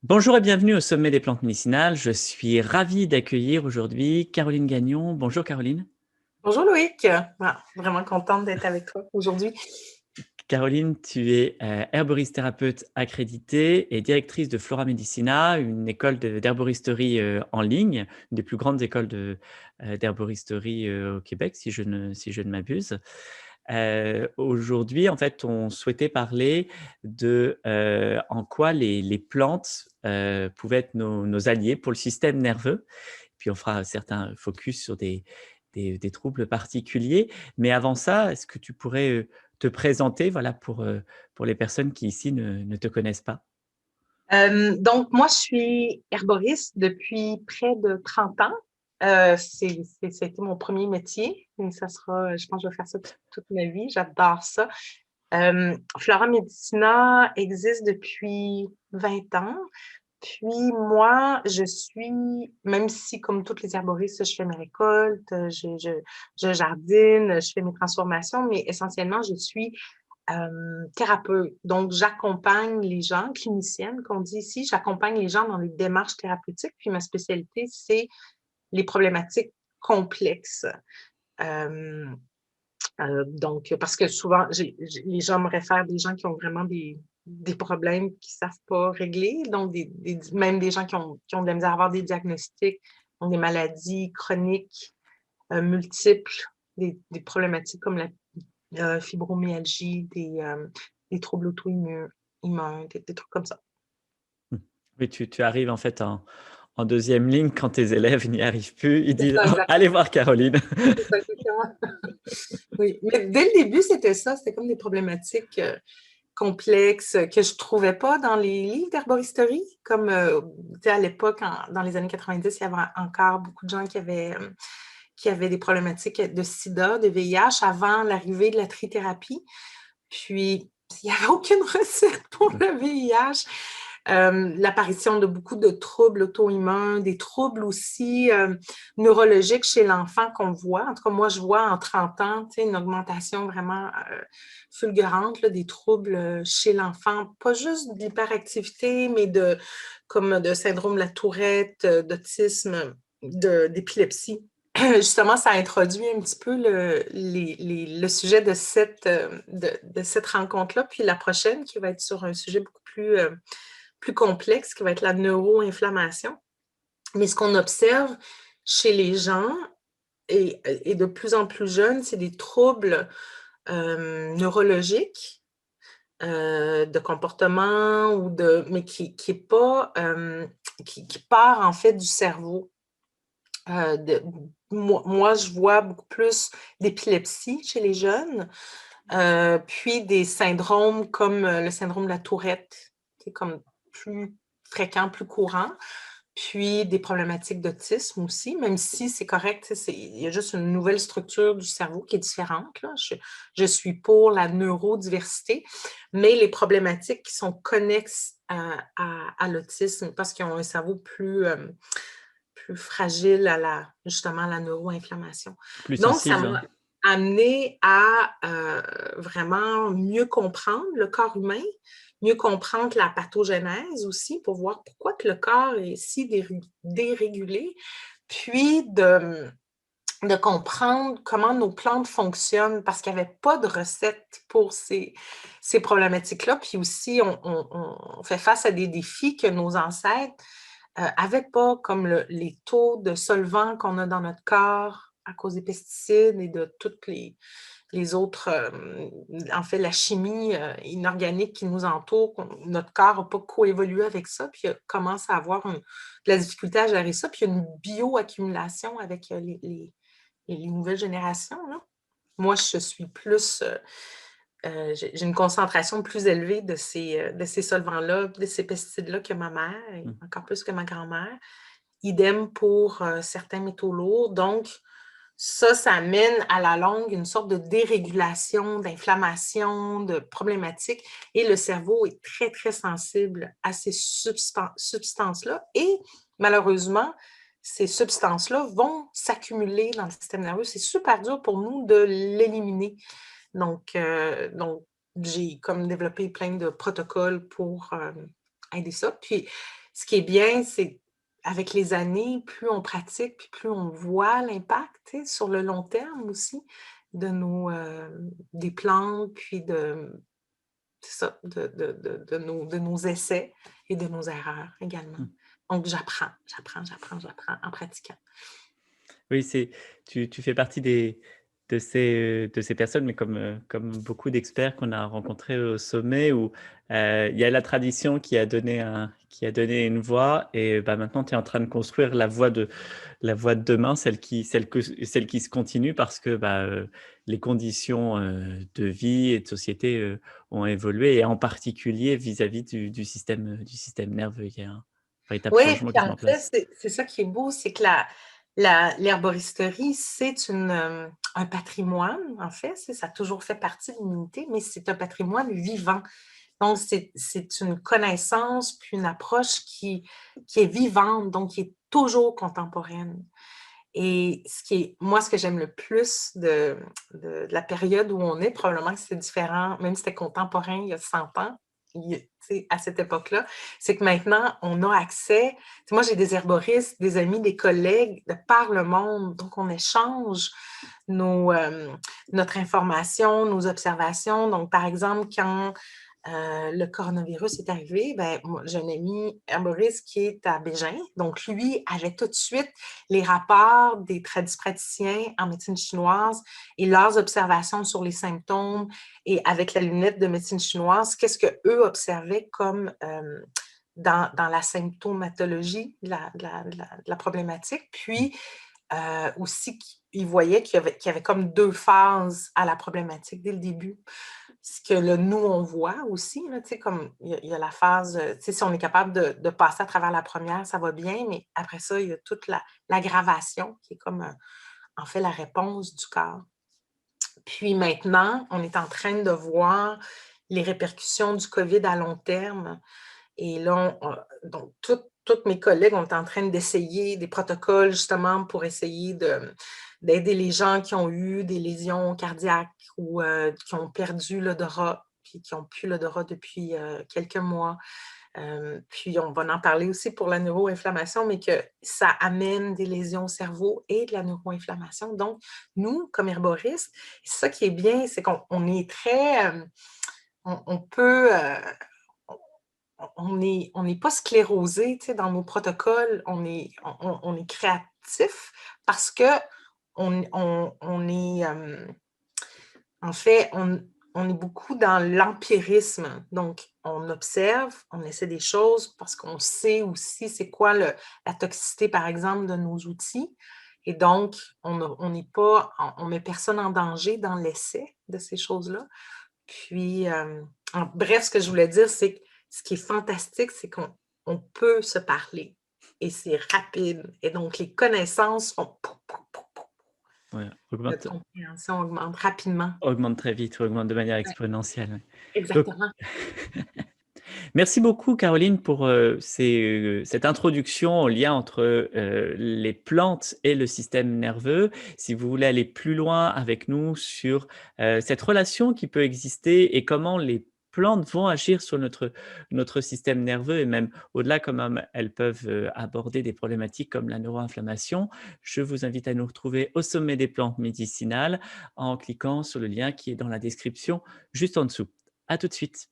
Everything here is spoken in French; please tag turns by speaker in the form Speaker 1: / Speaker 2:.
Speaker 1: Bonjour et bienvenue au Sommet des plantes médicinales. Je suis ravi d'accueillir aujourd'hui Caroline Gagnon. Bonjour Caroline.
Speaker 2: Bonjour Loïc. Vraiment contente d'être avec toi aujourd'hui.
Speaker 1: Caroline, tu es herboriste thérapeute accréditée et directrice de Flora Medicina, une école d'herboristerie en ligne, une des plus grandes écoles d'herboristerie au Québec, si je ne m'abuse. Aujourd'hui, en fait, on souhaitait parler de en quoi les plantes pouvaient être nos alliés pour le système nerveux. Puis on fera certains focus sur des troubles particuliers. Mais avant ça, est-ce que tu pourrais te présenter, voilà, pour les personnes qui ici ne te connaissent pas?
Speaker 2: Donc, moi, je suis herboriste depuis près de 30 ans. C'était mon premier métier et ça sera, je pense que je vais faire ça toute ma vie. J'adore ça. Flora Medicina existe depuis 20 ans. Puis moi, je suis, même si comme toutes les herboristes, je fais mes récoltes, je jardine, je fais mes transformations, mais essentiellement, je suis thérapeute. Donc, j'accompagne les gens, clinicienne, qu'on dit ici, j'accompagne les gens dans les démarches thérapeutiques. Puis ma spécialité, c'est les problématiques complexes. Euh, donc, parce que souvent, les gens me réfèrent des gens qui ont vraiment des problèmes qu'ils ne savent pas régler. Donc, même des gens qui ont de la misère à avoir des diagnostics, ont des maladies chroniques multiples, des problématiques comme la fibromyalgie, des troubles auto-immuns, des trucs comme ça.
Speaker 1: Oui, tu arrives en fait en deuxième ligne quand tes élèves n'y arrivent plus. Ils
Speaker 2: C'est
Speaker 1: disent:
Speaker 2: ça,
Speaker 1: «Oh, allez
Speaker 2: exactement.
Speaker 1: voir Caroline.»
Speaker 2: C'est ça, exactement. Oui, mais dès le début, c'était ça. C'était comme des problématiques complexes que je trouvais pas dans les livres d'herboristerie. Comme tu sais, à l'époque, dans les années 90, il y avait encore beaucoup de gens qui avaient des problématiques de sida, de VIH avant l'arrivée de la trithérapie. Puis, il n'y avait aucune recette pour le VIH. L'apparition de beaucoup de troubles auto-immuns, des troubles aussi neurologiques chez l'enfant qu'on voit. En tout cas, moi, je vois en 30 ans une augmentation vraiment fulgurante là, des troubles chez l'enfant, pas juste de l'hyperactivité, mais comme de syndrome de la Tourette, d'autisme, d'épilepsie. Justement, ça introduit un petit peu le sujet de cette rencontre-là, puis la prochaine qui va être sur un sujet beaucoup plus complexe, qui va être la neuroinflammation. Mais ce qu'on observe chez les gens et de plus en plus jeunes, c'est des troubles neurologiques de comportement mais qui est pas qui part en fait du cerveau. Moi, je vois beaucoup plus d'épilepsie chez les jeunes, puis des syndromes comme le syndrome de la Tourette, qui est comme plus fréquent, plus courant, puis des problématiques d'autisme aussi, même si c'est correct, il y a juste une nouvelle structure du cerveau qui est différente. Là. Je suis pour la neurodiversité, mais les problématiques qui sont connexes à l'autisme, parce qu'ils ont un cerveau plus fragile justement à la neuroinflammation.
Speaker 1: Plus
Speaker 2: Donc, ça
Speaker 1: sensible, hein.
Speaker 2: m'a amené à vraiment mieux comprendre le corps humain, mieux comprendre la pathogénèse aussi pour voir pourquoi que le corps est si dérégulé, puis de comprendre comment nos plantes fonctionnent parce qu'il n'y avait pas de recette pour ces problématiques-là. Puis aussi, on fait face à des défis que nos ancêtres n'avaient pas, comme les taux de solvants qu'on a dans notre corps à cause des pesticides et de toutes les autres, en fait, la chimie inorganique qui nous entoure. Notre corps n'a pas coévolué avec ça, puis commence à avoir de la difficulté à gérer ça. Puis il y a une bioaccumulation avec les nouvelles générations. Là. Moi, je suis plus, j'ai une concentration plus élevée de ces solvants-là, de ces pesticides-là que ma mère, et
Speaker 1: Mm.
Speaker 2: encore plus que ma grand-mère. Idem pour certains métaux lourds. Donc, ça amène à la longue une sorte de dérégulation, d'inflammation, de problématiques. Et le cerveau est très, très sensible à ces substances-là. Et malheureusement, ces substances-là vont s'accumuler dans le système nerveux. C'est super dur pour nous de l'éliminer. Donc, j'ai comme développé plein de protocoles pour aider ça. Puis, ce qui est bien, c'est avec les années, plus on pratique, puis plus on voit l'impact, tu sais, sur le long terme aussi de des plantes, puis c'est ça, de nos essais et de nos erreurs également.
Speaker 1: Mmh.
Speaker 2: Donc j'apprends en pratiquant.
Speaker 1: Oui, tu fais partie de ces personnes, mais comme beaucoup d'experts qu'on a rencontrés au sommet où, il y a la tradition qui a donné une voie et bah, maintenant tu es en train de construire la voie de demain, celle qui se continue parce que, bah, les conditions, de vie et de société, ont évolué et en particulier vis-à-vis du système nerveux. Il y a un véritable
Speaker 2: Oui,
Speaker 1: changement
Speaker 2: puis
Speaker 1: qui se met
Speaker 2: en
Speaker 1: en
Speaker 2: fait,
Speaker 1: place.
Speaker 2: c'est ça qui est beau, c'est que l'herboristerie, c'est un patrimoine, en fait, ça a toujours fait partie de l'humanité, mais c'est un patrimoine vivant. Donc c'est une connaissance, puis une approche qui est vivante, donc qui est toujours contemporaine. Et ce que j'aime le plus de la période où on est, probablement que c'est différent, même si c'était contemporain il y a 100 ans, tu sais, à cette époque-là, c'est que maintenant, on a accès. Tu sais, moi, j'ai des herboristes, des amis, des collègues de par le monde, donc on échange nos, notre information, nos observations. Donc, par exemple, quand le coronavirus est arrivé, ben, moi, j'ai un ami herboriste qui est à Bégin. Donc, lui avait tout de suite les rapports des praticiens en médecine chinoise et leurs observations sur les symptômes et avec la lunette de médecine chinoise, qu'est-ce qu'eux observaient comme dans la symptomatologie de la problématique. Puis, aussi, ils voyaient qu'il y avait comme deux phases à la problématique dès le début. Ce que nous, on voit aussi, là, tu sais, comme il y a la phase, tu sais, si on est capable de passer à travers la première, ça va bien, mais après ça, il y a toute l'aggravation qui est comme, en fait, la réponse du corps. Puis maintenant, on est en train de voir les répercussions du COVID à long terme et là, donc toutes mes collègues, on est en train d'essayer des protocoles justement pour essayer d'aider les gens qui ont eu des lésions cardiaques ou qui ont perdu l'odorat, puis qui ont plus l'odorat depuis quelques mois. Puis on va en parler aussi pour la neuroinflammation, mais que ça amène des lésions au cerveau et de la neuroinflammation. Donc, nous, comme herboristes, c'est ça qui est bien, c'est qu'on est très, on peut, on n'est pas sclérosé, tu sais, dans nos protocoles, on est créatif parce que on est, en fait, on est beaucoup dans l'empirisme. Donc, on observe, on essaie des choses parce qu'on sait aussi c'est quoi la toxicité, par exemple, de nos outils. Et donc, on n'est pas, on met personne en danger dans l'essai de ces choses-là. Puis, bref, ce que je voulais dire, c'est que ce qui est fantastique, c'est qu'on peut se parler et c'est rapide. Et donc, les connaissances font pouf, pouf, pouf, pouf.
Speaker 1: Ouais,
Speaker 2: Notre
Speaker 1: augmente
Speaker 2: compréhension augmente rapidement.
Speaker 1: augmente très vite, ou augmente de manière
Speaker 2: Ouais,
Speaker 1: exponentielle, ouais. Donc
Speaker 2: exactement.
Speaker 1: merci beaucoup Caroline pour, cette introduction au lien entre, les plantes et le système nerveux. Si vous voulez aller plus loin avec nous sur, cette relation qui peut exister et comment les plantes vont agir sur notre système nerveux et même au-delà, comment elles peuvent, aborder des problématiques comme la neuroinflammation, je vous invite à nous retrouver au sommet des plantes médicinales en cliquant sur le lien qui est dans la description juste en dessous. À tout de suite.